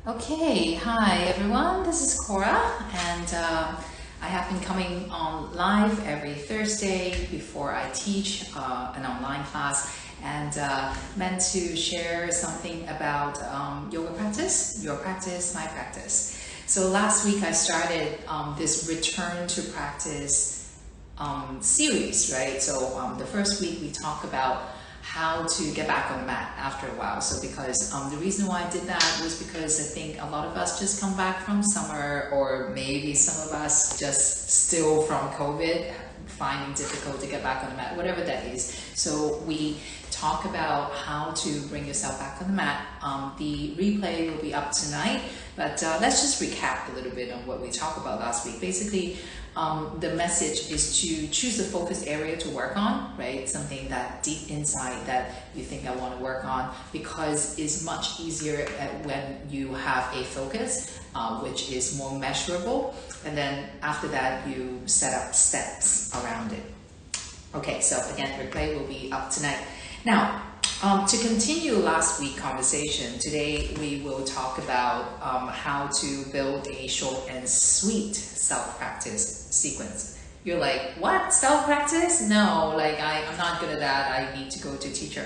Okay, hi everyone, this is Cora, and I have been coming on live every Thursday before I teach an online class, and meant to share something about yoga practice, your practice, my practice. So last week I started this return to practice series, right? So the first week we talked about how to get back on the mat after a while. So because the reason why I did that was because I think a lot of us just come back from summer, or maybe some of us just still from COVID, finding difficult to get back on the mat, whatever that is. So we talk about how to bring yourself back on the mat. The replay will be up tonight, but let's just recap a little bit on what we talked about last week. Basically, the message is to choose the focus area to work on, right? Something that deep inside that you think I want to work on, because it's much easier when you have a focus, which is more measurable. And then after that, you set up steps around it. Okay, so again, replay will be up tonight. Now, to continue last week's conversation, today we will talk about how to build a short and sweet self-practice sequence. You're like, what? Self-practice? No, like I'm not good at that. I need to go to a teacher.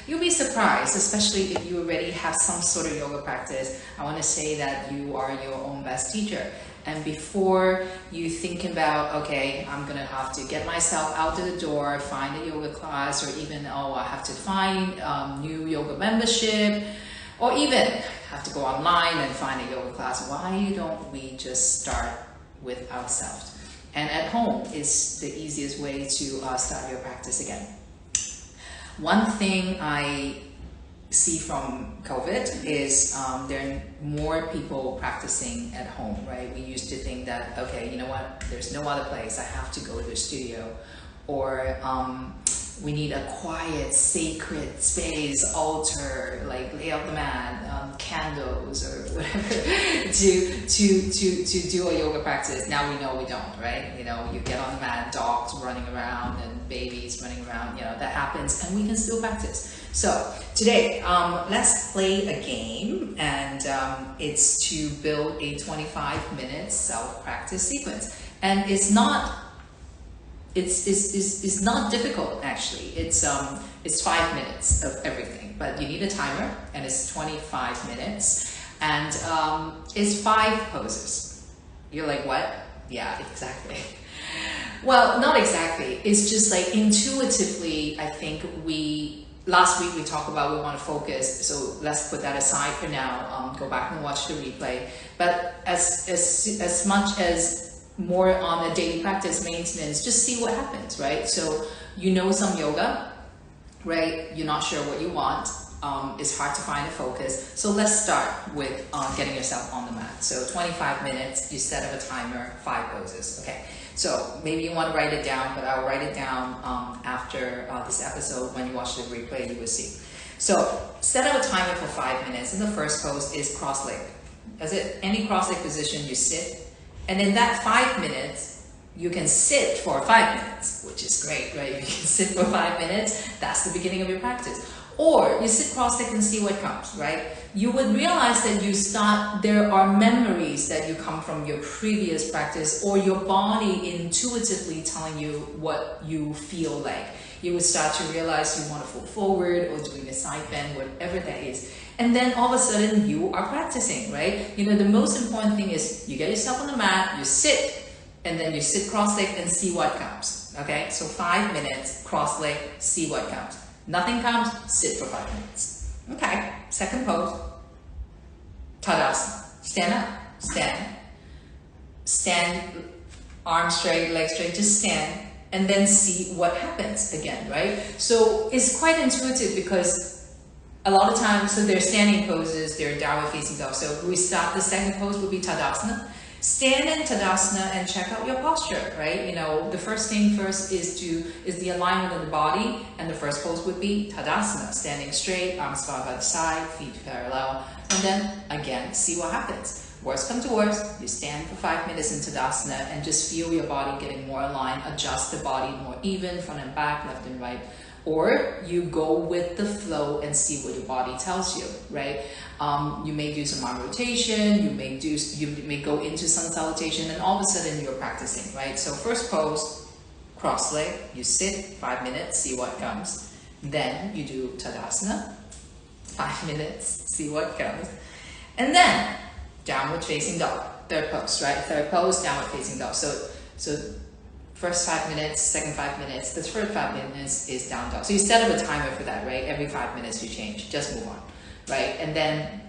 You'll be surprised, especially if you already have some sort of yoga practice. I want to say that you are your own best teacher. And before you think about, okay, I'm going to have to get myself out to the door, find a yoga class, or even, oh, I have to find new yoga membership, or even have to go online and find a yoga class, why don't we just start with ourselves? And at home is the easiest way to start your practice again. One thing I see from COVID is there are more people practicing at home, right? We used to think that, okay, you know what, there's no other place, I have to go to a studio, or we need a quiet, sacred space, altar, like lay out the mat, candles or whatever to do a yoga practice. Now we know we don't, right? You know, you get on the mat, dogs running around and babies running around, you know, that happens, and we can still practice. So today, let's play a game, and it's to build a 25-minute self-practice sequence. And it's not difficult, actually. It's 5 minutes of everything, but you need a timer, and it's 25 minutes, and it's 5 poses. You're like, what? Yeah, exactly. Well, not exactly. It's just like intuitively, I think last week we talked about we want to focus, so let's put that aside for now. Go back and watch the replay. But as much as more on a daily practice maintenance, just see what happens, right? So you know some yoga, right? You're not sure what you want. It's hard to find a focus. So let's start with getting yourself on the mat. So 25 minutes, you set up a timer, 5 poses, okay? So maybe you want to write it down, but I'll write it down after this episode. When you watch the replay, you will see. So set up a timer for 5 minutes, and the first pose is cross-leg. As it any cross-leg position, you sit, and in that 5 minutes, you can sit for 5 minutes, which is great, right? You can sit for 5 minutes. That's the beginning of your practice. Or you sit cross-legged and see what comes, right? You would realize that there are memories that you come from your previous practice, or your body intuitively telling you what you feel like. You would start to realize you want to fall forward, or doing a side bend, whatever that is. And then all of a sudden you are practicing, right? You know, the most important thing is you get yourself on the mat, you sit, and then you sit cross-legged and see what comes, okay? So 5 minutes, cross-legged, see what comes. Nothing comes, sit for 5 minutes. Okay, second pose, Tadasana. Stand up, stand, arms straight, legs straight, just stand, and then see what happens again, right? So it's quite intuitive, because a lot of times, so they're standing poses, they're downward facing dog. So we start, the second pose would be Tadasana. Stand in Tadasana and check out your posture, right? You know, the first thing first is the alignment of the body, and the first pose would be Tadasana, standing straight, arms far by the side, feet parallel, and then again, see what happens. Worst come to worst, you stand for 5 minutes in Tadasana and just feel your body getting more aligned, adjust the body more even, front and back, left and right, or you go with the flow and see what your body tells you, right? You may do some arm rotation, you may go into sun salutation, and all of a sudden you're practicing, right? So first pose, cross leg, you sit 5 minutes, see what comes. Then you do Tadasana, 5 minutes, see what comes. And then downward facing dog, third pose, right? Third pose, downward facing dog. So first 5 minutes, second 5 minutes, the third 5 minutes is down dog. So you set up a timer for that, right? Every 5 minutes you change, just move on, right? And then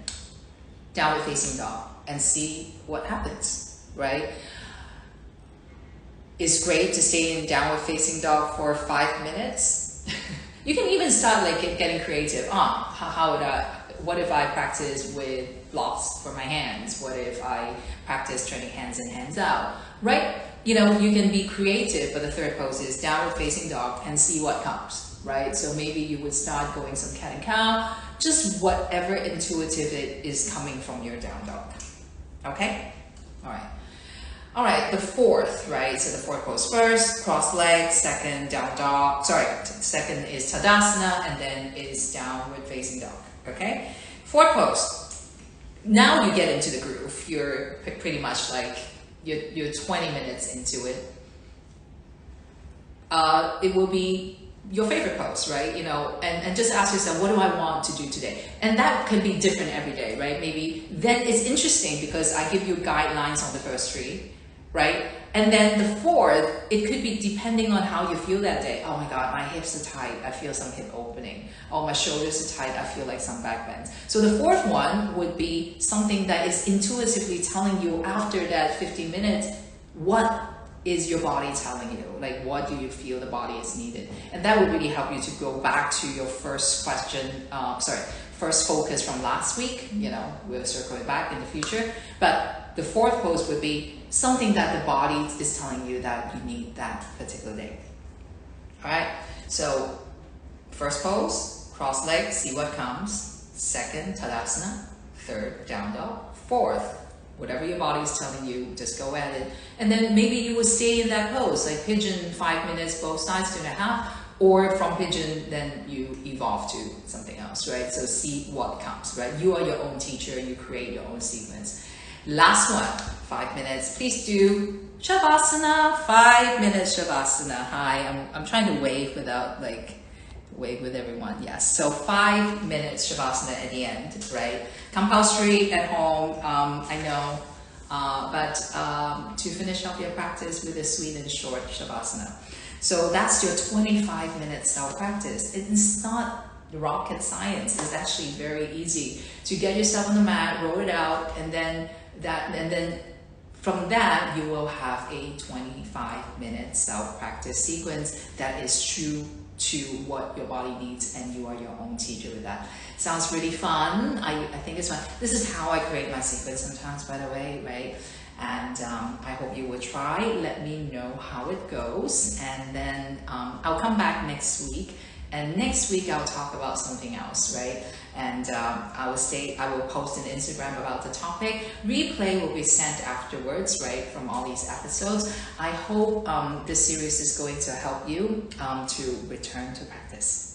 downward facing dog and see what happens, right? It's great to stay in downward facing dog for 5 minutes. You can even start like getting creative. What if I practice with blocks for my hands? What if I practice turning hands in, hands out, right? You know, you can be creative, but the third pose is downward facing dog and see what comes, right? So maybe you would start going some cat and cow, just whatever intuitive it is coming from your down dog, okay? All right. All right, the fourth, right? So the fourth pose first, cross legs, second down dog, second is Tadasana, and then is downward facing dog, okay? Fourth pose, now you get into the groove. You're pretty much like, you're 20 minutes into it. It will be your favorite pose, right? You know, and just ask yourself, what do I want to do today? And that could be different every day, right? Maybe then it's interesting because I give you guidelines on the first three, right? And then the fourth, it could be depending on how you feel that day. Oh my God, my hips are tight. I feel some hip opening. Oh, my shoulders are tight. I feel like some back bends. So the fourth one would be something that is intuitively telling you after that 15 minutes, what is your body telling you? Like, what do you feel the body is needed? And that would really help you to go back to your first question, first focus from last week. You know, we'll circle it back in the future. But the fourth pose would be something that the body is telling you that you need that particular day. All right, so first pose, cross legs, see what comes. Second, Tadasana. Third, down dog. Fourth, whatever your body is telling you, just go at it. And then maybe you will stay in that pose, like pigeon 5 minutes, both sides, 2.5, or from pigeon, then you evolve to something else, right? So see what comes, right? You are your own teacher, you create your own sequence. Last one, 5 minutes. Please do Chavasana, 5 minutes Chavasana. Hi, I'm trying to wave without wave with everyone. Yes, so 5 minutes Chavasana at the end, right? Compulsory at home, I know, but to finish off your practice with a sweet and short Chavasana. So that's your 25-minute self-practice. It's not rocket science. It's actually very easy to get yourself on the mat, roll it out, and then from that you will have a 25-minute self-practice sequence that is true to what your body needs, and you are your own teacher with that. Sounds really fun. I think it's fun. This is how I create my sequence sometimes, by the way, right? And I hope you will try. Let me know how it goes, and then I'll come back next week. And next week I'll talk about something else, right? And I will post on Instagram about the topic. Replay will be sent afterwards, right, from all these episodes. I hope this series is going to help you to return to practice.